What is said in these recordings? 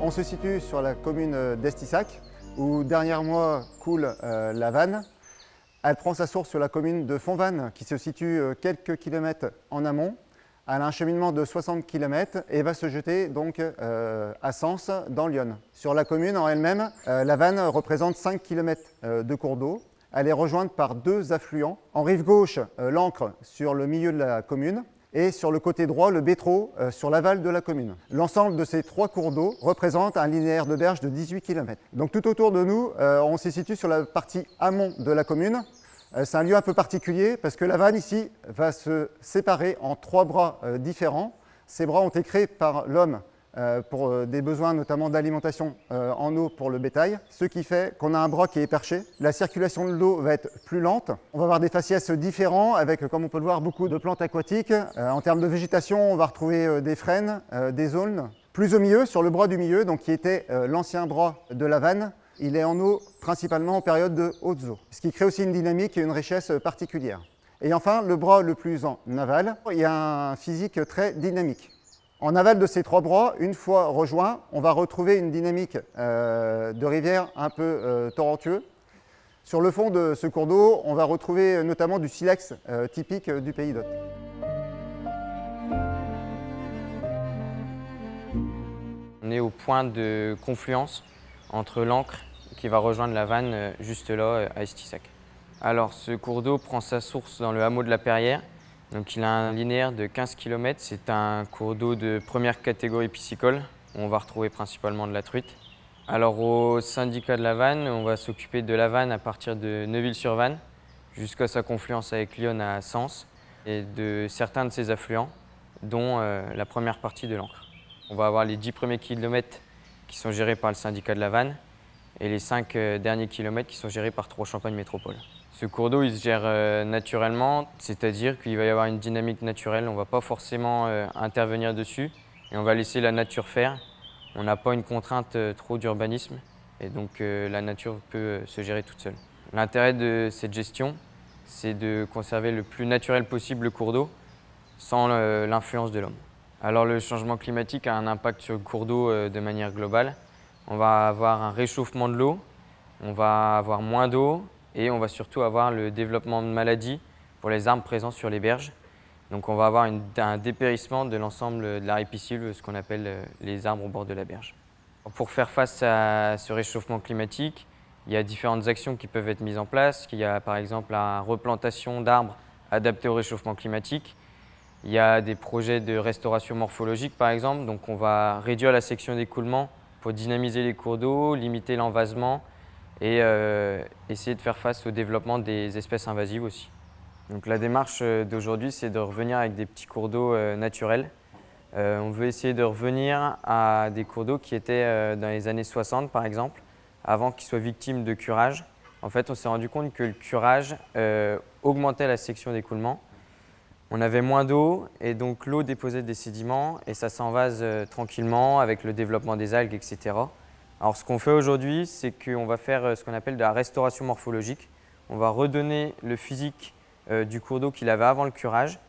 On se situe sur la commune d'Estissac, où derrière moi coule la Vanne. Elle prend sa source sur la commune de Fontvannes, qui se situe quelques kilomètres en amont. Elle a un cheminement de 60 km et va se jeter donc à Sens, dans l'Yonne. Sur la commune en elle-même, la Vanne représente 5 km de cours d'eau. Elle est rejointe par deux affluents. En rive gauche, l'Ancre sur le milieu de la commune et sur le côté droit, le Bétreau sur l'aval de la commune. L'ensemble de ces trois cours d'eau représente un linéaire de berge de 18 km. Donc tout autour de nous, on se situe sur la partie amont de la commune. C'est un lieu un peu particulier parce que la Vanne ici va se séparer en trois bras différents. Ces bras ont été créés par l'homme pour des besoins notamment d'alimentation en eau pour le bétail, ce qui fait qu'on a un bras qui est perché. La circulation de l'eau va être plus lente. On va avoir des faciès différents avec, comme on peut le voir, beaucoup de plantes aquatiques. En termes de végétation, on va retrouver des frênes, des aulnes. Plus au milieu, sur le bras du milieu, donc qui était l'ancien bras de la Vanne, il est en eau principalement en période de hautes eaux, ce qui crée aussi une dynamique et une richesse particulière. Et enfin, le bras le plus en aval, il y a un physique très dynamique. En aval de ces trois bras, une fois rejoints, on va retrouver une dynamique de rivière un peu torrentueux. Sur le fond de ce cours d'eau, on va retrouver notamment du silex typique du pays d'Hôte. On est au point de confluence entre l'Ancre qui va rejoindre la Vanne juste là à Estissac. Alors ce cours d'eau prend sa source dans le hameau de la Perrière. Donc il a un linéaire de 15 km. C'est un cours d'eau de première catégorie piscicole où on va retrouver principalement de la truite. Alors au syndicat de la Vanne, on va s'occuper de la Vanne à partir de Neuville-sur-Vanne jusqu'à sa confluence avec l'Yonne à Sens et de certains de ses affluents, dont la première partie de l'Ancre. On va avoir les 10 premiers kilomètres qui sont gérés par le syndicat de la Vanne et les 5 derniers kilomètres qui sont gérés par Trois-Champagne Métropole. Ce cours d'eau, il se gère naturellement, c'est-à-dire qu'il va y avoir une dynamique naturelle. On ne va pas forcément intervenir dessus et on va laisser la nature faire. On n'a pas une contrainte trop d'urbanisme et donc la nature peut se gérer toute seule. L'intérêt de cette gestion, c'est de conserver le plus naturel possible le cours d'eau sans l'influence de l'homme. Alors le changement climatique a un impact sur le cours d'eau de manière globale. On va avoir un réchauffement de l'eau, on va avoir moins d'eau et on va surtout avoir le développement de maladies pour les arbres présents sur les berges. Donc on va avoir un dépérissement de l'ensemble de la ripisylve, ce qu'on appelle les arbres au bord de la berge. Pour faire face à ce réchauffement climatique, il y a différentes actions qui peuvent être mises en place. Il y a par exemple la replantation d'arbres adaptés au réchauffement climatique. Il y a des projets de restauration morphologique par exemple. Donc on va réduire la section d'écoulement pour dynamiser les cours d'eau, limiter l'envasement et essayer de faire face au développement des espèces invasives aussi. Donc la démarche d'aujourd'hui, c'est de revenir avec des petits cours d'eau naturels. On veut essayer de revenir à des cours d'eau qui étaient dans les années 60 par exemple, avant qu'ils soient victimes de curage. En fait, on s'est rendu compte que le curage augmentait la section d'écoulement. On avait moins d'eau et donc l'eau déposait des sédiments et ça s'envase tranquillement avec le développement des algues, etc. Alors ce qu'on fait aujourd'hui, c'est qu'on va faire ce qu'on appelle de la restauration morphologique. On va redonner le physique du cours d'eau qu'il avait avant le curage.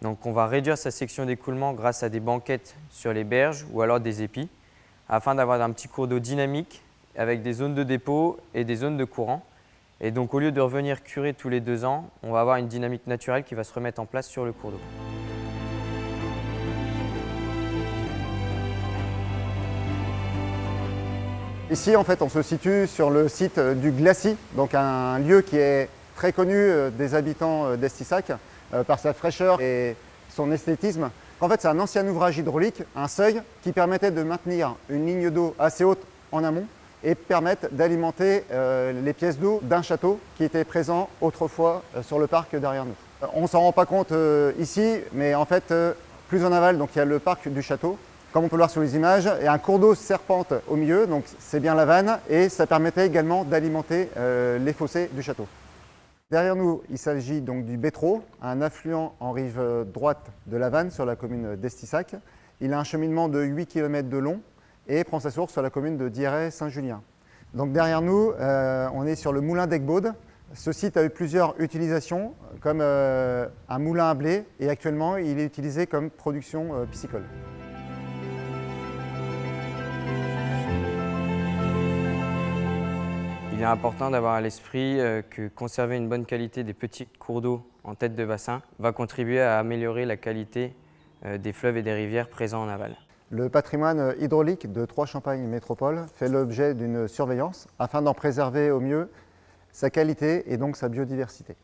Donc on va réduire sa section d'écoulement grâce à des banquettes sur les berges ou alors des épis afin d'avoir un petit cours d'eau dynamique avec des zones de dépôt et des zones de courant. Et donc au lieu de revenir curer tous les 2 ans, on va avoir une dynamique naturelle qui va se remettre en place sur le cours d'eau. Ici, en fait, on se situe sur le site du Glacis, donc un lieu qui est très connu des habitants d'Estissac par sa fraîcheur et son esthétisme. En fait, c'est un ancien ouvrage hydraulique, un seuil qui permettait de maintenir une ligne d'eau assez haute en amont et permettre d'alimenter les pièces d'eau d'un château qui était présent autrefois sur le parc derrière nous. On ne s'en rend pas compte ici, mais en fait, plus en aval, donc il y a le parc du château. Comme on peut le voir sur les images, il y a un cours d'eau serpente au milieu, donc c'est bien la Vanne, et ça permettait également d'alimenter les fossés du château. Derrière nous, il s'agit donc du Bétreau, un affluent en rive droite de la Vanne sur la commune d'Estissac. Il a un cheminement de 8 km de long et prend sa source sur la commune de Dieray-Saint-Julien. Donc derrière nous, on est sur le moulin d'Aiguebaude. Ce site a eu plusieurs utilisations, comme un moulin à blé, et actuellement il est utilisé comme production piscicole. Il est important d'avoir à l'esprit que conserver une bonne qualité des petits cours d'eau en tête de bassin va contribuer à améliorer la qualité des fleuves et des rivières présents en aval. Le patrimoine hydraulique de Troyes-Champagne Métropole fait l'objet d'une surveillance afin d'en préserver au mieux sa qualité et donc sa biodiversité.